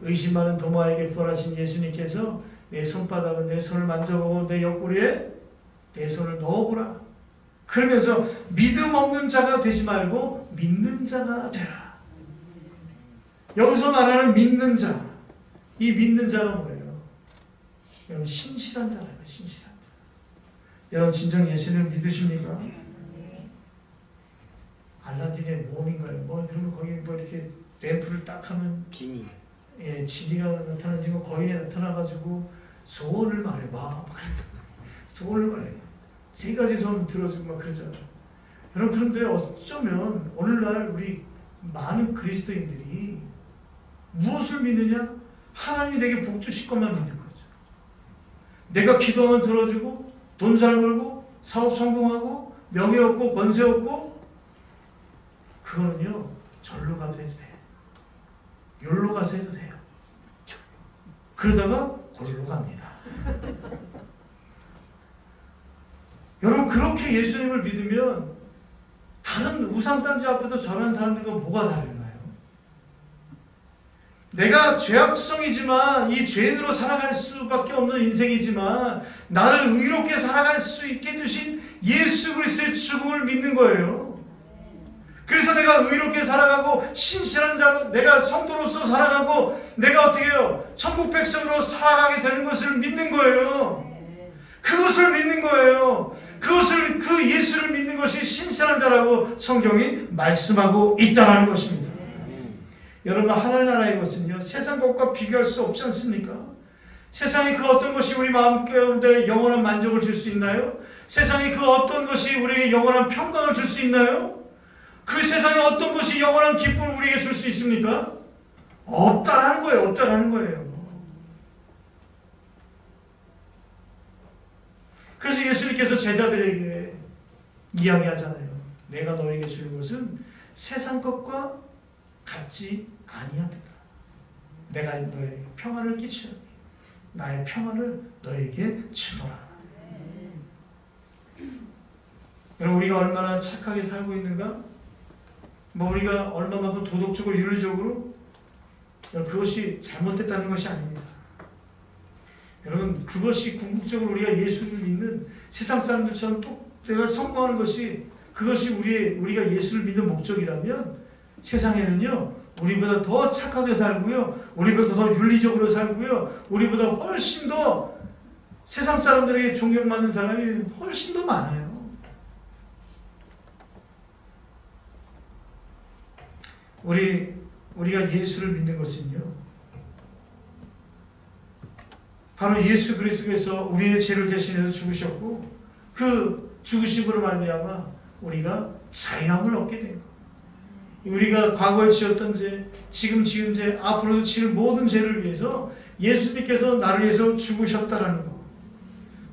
의심 많은 도마에게 부활하신 예수님께서 내 손바닥은 내 손을 만져보고 내 옆구리에 내 손을 넣어보라. 그러면서 믿음 없는 자가 되지 말고 믿는 자가 되라. 여기서 말하는 믿는 자, 이 믿는 자가 뭐예요? 여러분, 신실한 자라요. 신실한 자. 여러분, 진정 예수님을 믿으십니까? 알라딘의 모험인가요? 그러면 거기 이렇게 램프를 딱 하면 지니, 지니가 나타나지, 거인이 나타나가지고 소원을 말해봐. 소원을 말해. 3가지 소원 들어주고 막 그러잖아. 여러분, 그런데 어쩌면 오늘날 우리 많은 그리스도인들이 무엇을 믿느냐? 하나님이 내게 복 주실 것만 믿는 거죠. 내가 기도하면 들어주고, 돈 잘 벌고, 사업 성공하고, 명예 얻고, 권세 얻고, 그거는요, 절로 가도 해도 돼요. 열로 가서 해도 돼요. 그러다가 골로 갑니다. 여러분, 그렇게 예수님을 믿으면 다른 우상단지 앞에서 절하는 사람들과 뭐가 다른가요? 내가 죄악투성이지만 이 죄인으로 살아갈 수밖에 없는 인생이지만 나를 의롭게 살아갈 수 있게 해주신 예수 그리스도의 죽음을 믿는 거예요. 그래서 내가 의롭게 살아가고 신실한 자로 내가 성도로서 살아가고 내가 어떻게 해요? 천국 백성으로 살아가게 되는 것을 믿는 거예요. 그것을 믿는 거예요. 그 예수를 믿는 것이 신실한 자라고 성경이 말씀하고 있다는 것입니다. 여러분, 하늘나라의 것은요, 세상 것과 비교할 수 없지 않습니까? 세상의 그 어떤 것이 우리 마음 가운데 영원한 만족을 줄 수 있나요? 세상의 그 어떤 것이 우리에게 영원한 평강을 줄 수 있나요? 그 세상에 어떤 것이 영원한 기쁨을 우리에게 줄 수 있습니까? 없다라는 거예요. 없다라는 거예요. 그래서 예수님께서 제자들에게 이야기하잖아요. 내가 너에게 주는 것은 세상 것과 같지 아니하도다. 내가 너에게 평안을 끼치노니 나의 평안을 너에게 주노라. 여러분, 우리가 얼마나 착하게 살고 있는가? 우리가 얼마만큼 도덕적으로 윤리적으로, 그것이 잘못됐다는 것이 아닙니다. 여러분, 그것이 궁극적으로 우리가 예수를 믿는 세상 사람들처럼 내가 성공하는 것이 그것이 우리가 예수를 믿는 목적이라면 세상에는요 우리보다 더 착하게 살고요 우리보다 더 윤리적으로 살고요 우리보다 훨씬 더 세상 사람들에게 존경받는 사람이 훨씬 더 많아요. 우리가 예수를 믿는 것은요 바로 예수 그리스도께서 우리의 죄를 대신해서 죽으셨고 그 죽으심으로 말미암아 우리가 자유함을 얻게 된 것. 우리가 과거에 지었던 죄, 지금 지은 죄, 앞으로도 지을 모든 죄를 위해서 예수님께서 나를 위해서 죽으셨다라는 것.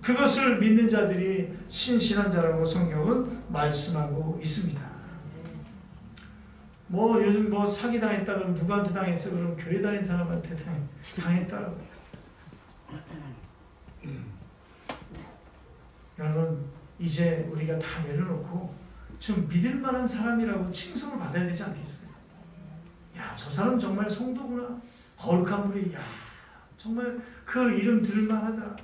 그것을 믿는 자들이 신실한 자라고 성경은 말씀하고 있습니다. 요즘 사기당했다 그러면 누구한테 당했어? 그러면 교회 다닌 사람한테 당했다라고. 여러분 이제 우리가 다 내려놓고 좀 믿을 만한 사람이라고 칭송을 받아야 되지 않겠어요? 야, 저 사람 정말 성도구나. 거룩한 분이, 야, 정말 그 이름 들을 만하다.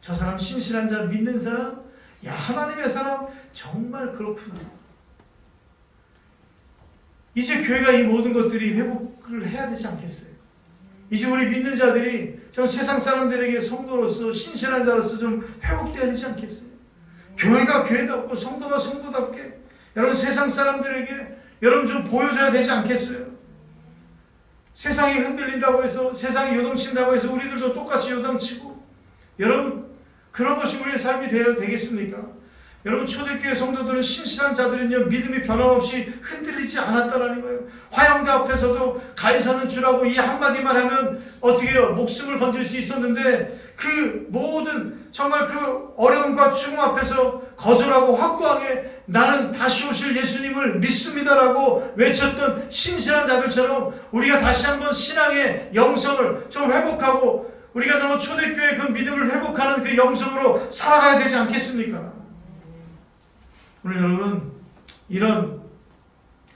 저 사람 신실한 자, 믿는 사람, 야, 하나님의 사람, 정말 그렇구나. 이제 교회가 이 모든 것들이 회복을 해야 되지 않겠어요? 이제 우리 믿는 자들이 저 세상 사람들에게 성도로서 신실한 자로서 좀 회복돼야 되지 않겠어요? 교회가 교회답고 성도가 성도답게 여러분 세상 사람들에게 여러분 좀 보여줘야 되지 않겠어요? 세상이 흔들린다고 해서 세상이 요동친다고 해서 우리들도 똑같이 요동치고 여러분 그런 것이 우리의 삶이 되겠습니까? 여러분 초대교회 성도들은 신실한 자들은요 믿음이 변함없이 흔들리지 않았다라는 거예요. 화영대 앞에서도 가이사는 주라고 이 한마디만 하면 어떻게 해요? 목숨을 건질 수 있었는데 그 모든 정말 그 어려움과 죽음 앞에서 거절하고 확고하게 나는 다시 오실 예수님을 믿습니다라고 외쳤던 신실한 자들처럼 우리가 다시 한번 신앙의 영성을 좀 회복하고 우리가 정말 초대교회 그 믿음을 회복하는 그 영성으로 살아가야 되지 않겠습니까? 오늘 여러분 이런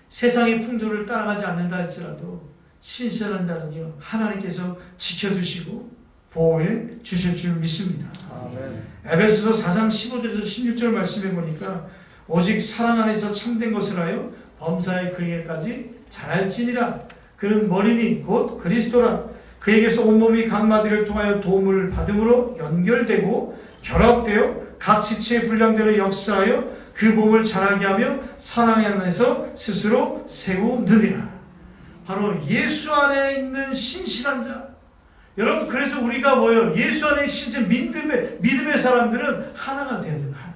세상의 풍조를 따라가지 않는다 할지라도 신실한 자는요 하나님께서 지켜주시고 보호해 주실 줄 믿습니다. 아멘. 에베소서 4장 15절에서 16절 말씀해 보니까 오직 사랑 안에서 참된 것을 하여 범사에 그에게까지 자랄지니라. 그는 머리니 곧 그리스도라. 그에게서 온몸이 각 마디를 통하여 도움을 받음으로 연결되고 결합되어 각 지체의 분량대로 역사하여 그 몸을 자라게 하며 사랑 안에서 스스로 세우느니라. 바로 예수 안에 있는 신실한 자. 여러분 그래서 우리가 뭐예요? 예수 안에 신실 믿음의 사람들은 하나가 되어야 되는 거예요.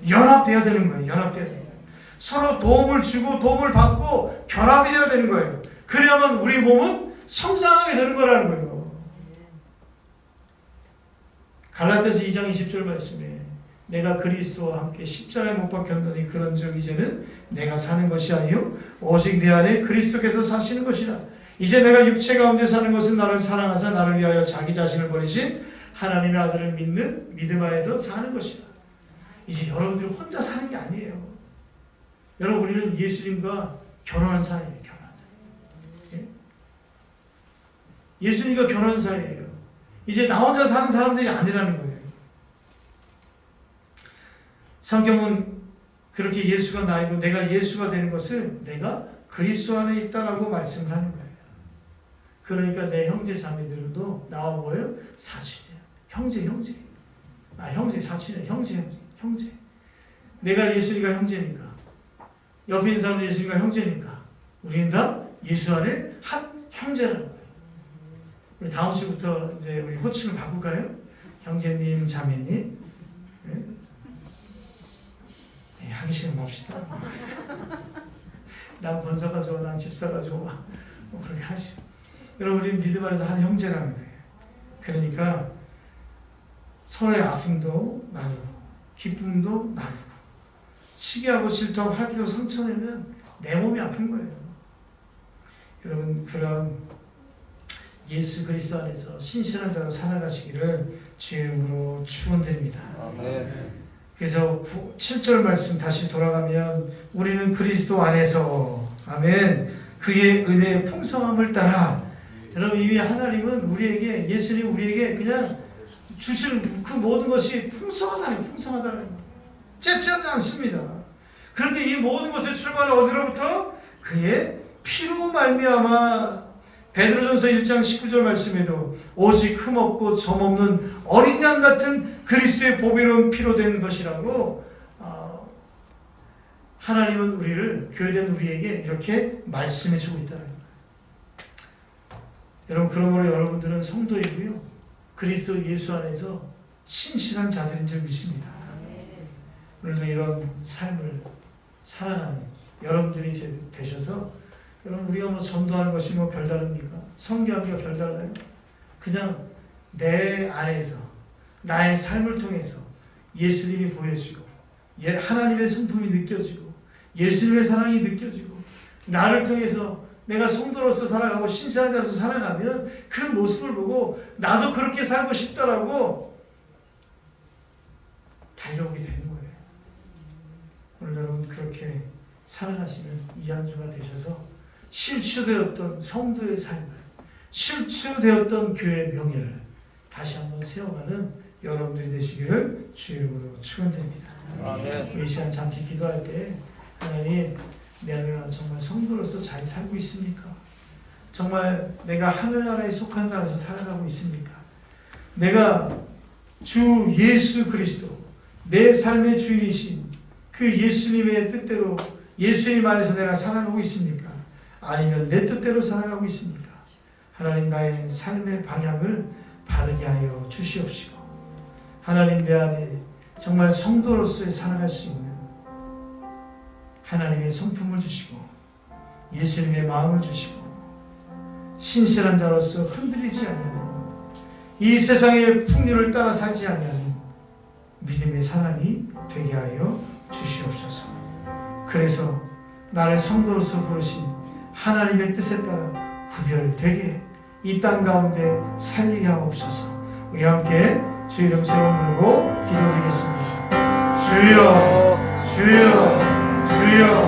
연합되어야 되는 거예요. 연합되어야 되는 거예요. 서로 도움을 주고 도움을 받고 결합이 되어야 되는 거예요. 그래야만 우리 몸은 성장하게 되는 거라는 거예요. 갈라디아서 2장 20절 말씀에 내가 그리스도와 함께 십자가에 못 박혔더니 그런즉 이제는 내가 사는 것이 아니요 오직 내 안에 그리스도께서 사시는 것이라. 이제 내가 육체 가운데 사는 것은 나를 사랑하사 나를 위하여 자기 자신을 버리신 하나님의 아들을 믿는 믿음 안에서 사는 것이라. 이제 여러분들이 혼자 사는 게 아니에요. 여러분 우리는 예수님과 결혼한 사이예요. 결혼한 사이. 예? 예수님과 결혼한 사이예요. 이제 나 혼자 사는 사람들이 아니라는 거예요. 성경은 그렇게 예수가 나이고 내가 예수가 되는 것을 내가 그리스도 안에 있다라고 말씀을 하는 거예요. 그러니까 내 형제 자매들도 나와 뭐예요? 사촌이에요. 형제. 형제, 사촌이에요. 형제. 내가 예수니까 형제니까. 옆에 있는 사람도 예수니까 형제니까. 우리는 다 예수 안에 한 형제라는 거예요. 우리 다음 주부터 이제 우리 호칭을 바꿀까요? 형제님, 자매님. 네? 네, 하기 싫으면 맙시다. 난 권사가 좋아, 난 집사가 좋아. 그렇게 하시오. 여러분 우리는 믿음 안에서 한 형제라는 거예요. 그러니까 서로의 아픔도 나누고 기쁨도 나누고 시기하고 질투하고 핥히고 상처내면 내 몸이 아픈 거예요. 여러분 그런 예수 그리스도 안에서 신실한 자로 살아가시기를 주의 이름으로 축원드립니다. 아멘. 그래서 7절 말씀 다시 돌아가면 우리는 그리스도 안에서 아멘 그의 은혜의 풍성함을 따라. 여러분 이미 하나님은 우리에게 예수님 우리에게 그냥 주실 그 모든 것이 풍성하다는 거예요. 째치하지 않습니다. 그런데 이 모든 것의 출발은 어디로부터? 그의 피로 말미암아. 베드로전서 1장 19절 말씀에도 오직 흠없고 점없는 어린 양 같은 그리스도의 보배로운 피로 된 것이라고 하나님은 우리를, 교회된 우리에게 이렇게 말씀해 주고 있다는 거예요. 여러분, 그러므로 여러분들은 성도이고요, 그리스도 예수 안에서 신실한 자들인 줄 믿습니다. 오늘도 이런 삶을 살아가는 여러분들이 되셔서, 여러분, 우리가 뭐 전도하는 것이 뭐 별다릅니까? 선교하기가 별달라요? 그냥 내 안에서 나의 삶을 통해서 예수님이 보여지고 하나님의 성품이 느껴지고 예수님의 사랑이 느껴지고 나를 통해서 내가 성도로서 살아가고 신실한 자로서 살아가면 그 모습을 보고 나도 그렇게 살고 싶다라고 달려오게 되는 거예요. 오늘 여러분 그렇게 살아가시는 이 한 주가 되셔서 실추되었던 성도의 삶을, 실추되었던 교회의 명예를 다시 한번 세워가는 여러분들이 되시기를 주 이름으로 축원드립니다. 이 시간 잠시 기도할 때, 하나님, 내가 정말 성도로서 잘 살고 있습니까? 정말 내가 하늘나라에 속한 자로서 살아가고 있습니까? 내가 주 예수 그리스도, 내 삶의 주인이신 그 예수님의 뜻대로, 예수님 안에서 내가 살아가고 있습니까? 아니면 내 뜻대로 살아가고 있습니까? 하나님, 나의 삶의 방향을 바르게 하여 주시옵시고, 하나님, 내 안에 정말 성도로서 살아갈 수 있는 하나님의 성품을 주시고 예수님의 마음을 주시고 신실한 자로서 흔들리지 아니하는, 이 세상의 풍류를 따라 살지 아니하는 믿음의 사람이 되게 하여 주시옵소서. 그래서 나를 성도로서 부르신 하나님의 뜻에 따라 구별되게 이 땅 가운데 살리게 하옵소서. 우리 함께 주 이름 세워 부르고 기도드리겠습니다. 주여, 주여, 주여.